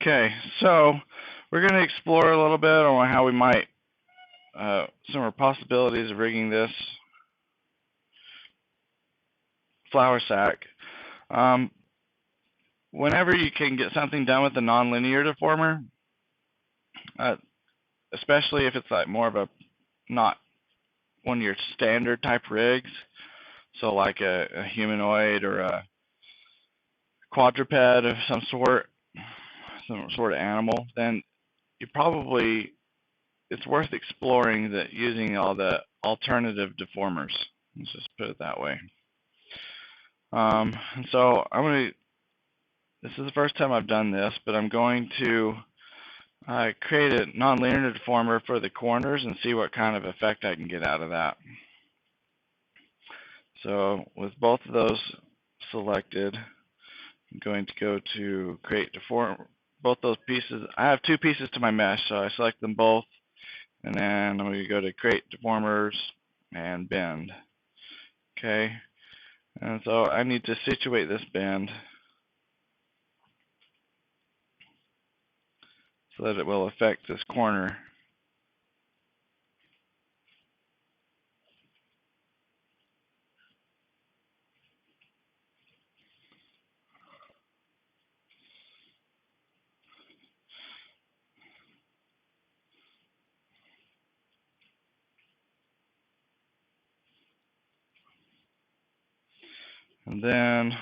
Okay, so we're going to explore a little bit on how we might, some of our possibilities of rigging this flour sack. Whenever you can get something done with a nonlinear deformer, especially if it's like more of a not one of your standard type rigs, so like a humanoid or a quadruped of some sort of animal, then it's worth exploring using all the alternative deformers. Let's just put it that way. And so this is the first time I've done this, but I'm going to create a nonlinear deformer for the corners and see what kind of effect I can get out of that. So with both of those selected, I'm going to go to create deform both those pieces. I have two pieces to my mesh, so I select them both, and then I'm going to go to create deformers and bend. Okay, and so I need to situate this bend so that it will affect this corner. And then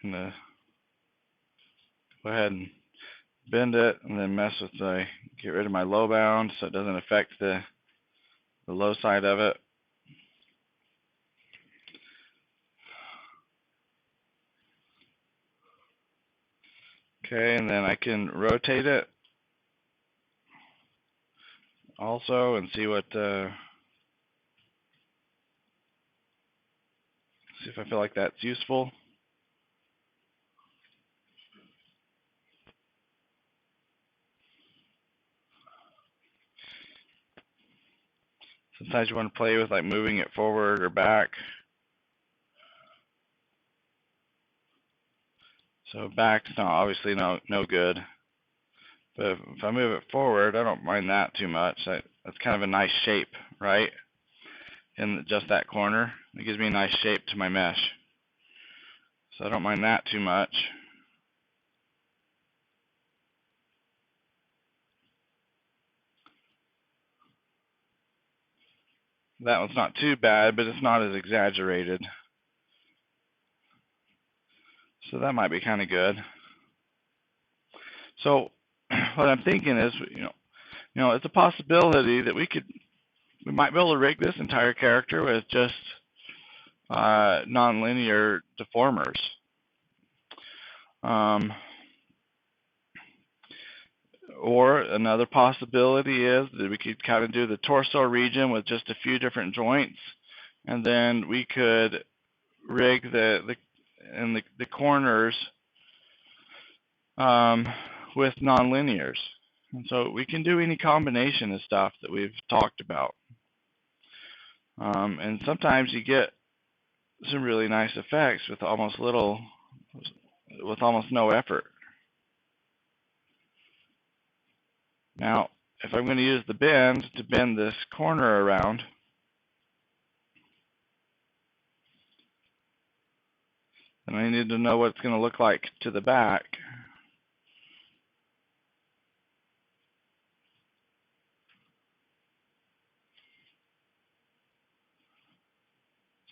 I'm going to go ahead and bend it and then get rid of my low bound so it doesn't affect the low side of it. Okay, and then I can rotate it also and see if I feel like that's useful. Sometimes you want to play with like moving it forward or back. So back's obviously no good. But if I move it forward, I don't mind that too much. That's kind of a nice shape, right? In just that corner. It gives me a nice shape to my mesh. So I don't mind that too much. That one's not too bad, but it's not as exaggerated. So that might be kind of good. So what I'm thinking is, it's a possibility that we might be able to rig this entire character with just nonlinear deformers. Or another possibility is that we could kind of do the torso region with just a few different joints, and then we could rig the corners with nonlinears. And so we can do any combination of stuff that we've talked about. And sometimes you get some really nice effects with almost no effort. Now, if I'm going to use the bend to bend this corner around, then I need to know what it's going to look like to the back.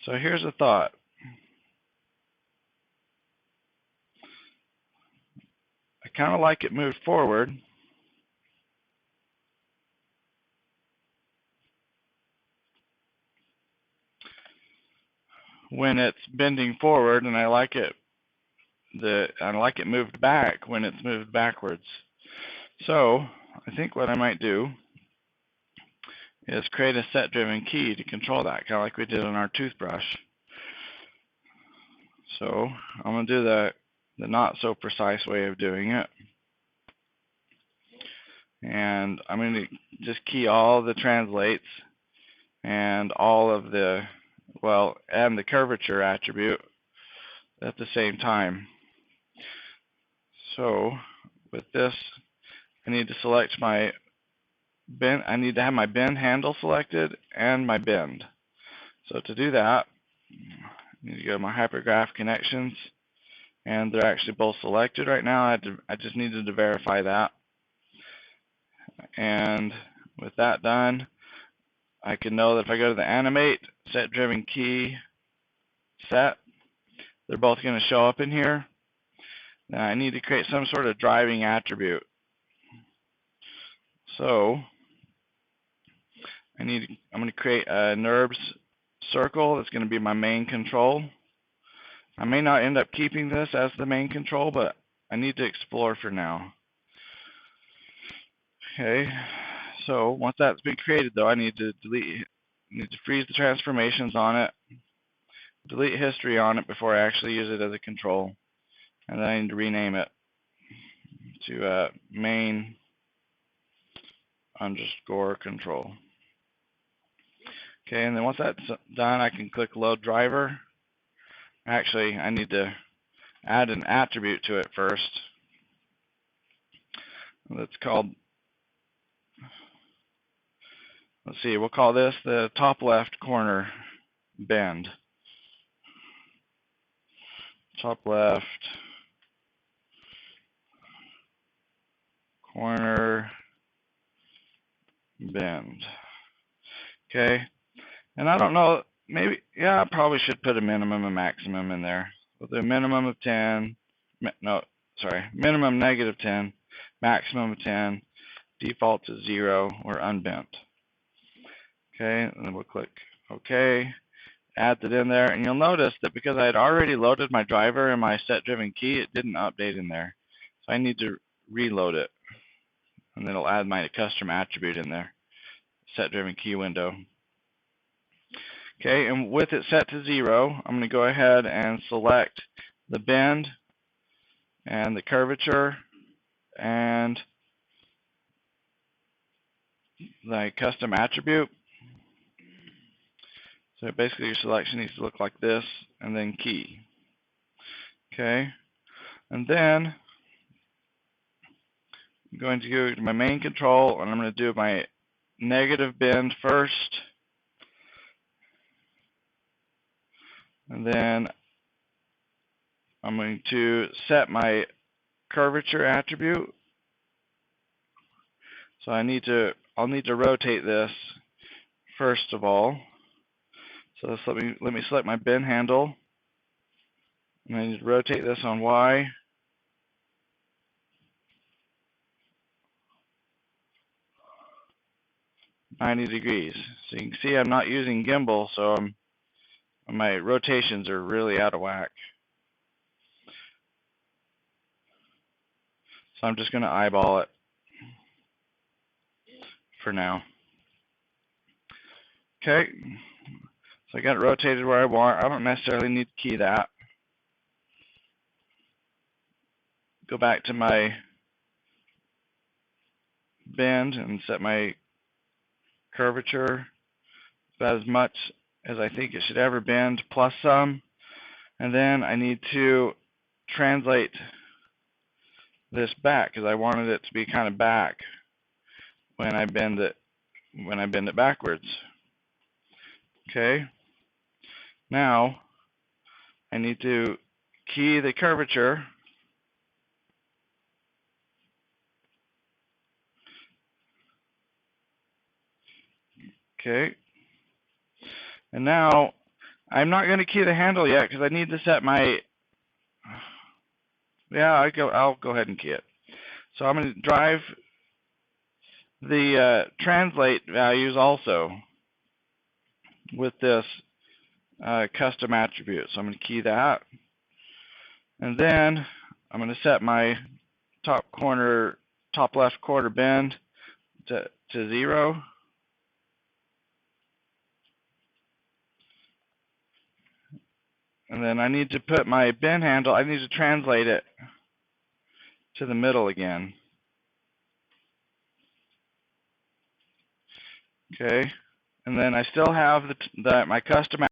So here's a thought. I kind of like it moved forward. When it's bending forward, and I like it moved back when it's moved backwards. So I think what I might do is create a set-driven key to control that, kind of like we did on our toothbrush. So I'm going to do the not so precise way of doing it. And I'm going to just key all the translates and all of the well, and the curvature attribute at the same time. So with this, I need to select my bend. I need to have my bend handle selected and my bend. So to do that, I need to go to my hypergraph connections, and they're actually both selected right now. I just needed to verify that. And with that done, I can know that if I go to the animate, set driven key, set, they're both going to show up in here. Now I need to create some sort of driving attribute. So I'm going to create a NURBS circle that's going to be my main control. I may not end up keeping this as the main control, but I need to explore for now. Okay, so once that's been created though, I need to freeze the transformations on it, delete history on it before I actually use it as a control, and then I need to rename it to main underscore control. Okay, and then once that's done, I can click load driver. Actually, I need to add an attribute to it first. That's called, let's see, we'll call this the top left corner bend. Top left corner bend. Okay, and I don't know, maybe, yeah, I probably should put a minimum and maximum in there. With a minimum of 10, no, sorry, minimum -10, maximum of 10, default to 0 or unbent. Okay, and then we'll click OK, add that in there, and you'll notice that because I had already loaded my driver and my set driven key, it didn't update in there. So I need to reload it, and then it'll add my custom attribute in there, set driven key window. Okay, and with it set to 0, I'm going to go ahead and select the bend and the curvature and the custom attribute. So basically your selection needs to look like this, and then key. Okay, and then I'm going to go to my main control, and I'm going to do my negative bend first. And then I'm going to set my curvature attribute. So I'll need to rotate this first of all. So let me select my bend handle, and I need to rotate this on Y. -90 degrees. So you can see I'm not using gimbal, so my rotations are really out of whack. So I'm just going to eyeball it for now. Okay, so I got it rotated where I want. I don't necessarily need to key that. Go back to my bend and set my curvature about as much as I think it should ever bend, plus some. And then I need to translate this back, because I wanted it to be kind of back when I bend it backwards. Okay, now I need to key the curvature. Okay, and now I'm not going to key the handle yet because I need to set my, I'll go ahead and key it. So I'm going to drive the translate values also with this custom attribute. So I'm going to key that, and then I'm going to set my top left quarter bend to 0. And then I need to put my bend handle, I need to translate it to the middle again. Okay, and then I still have my custom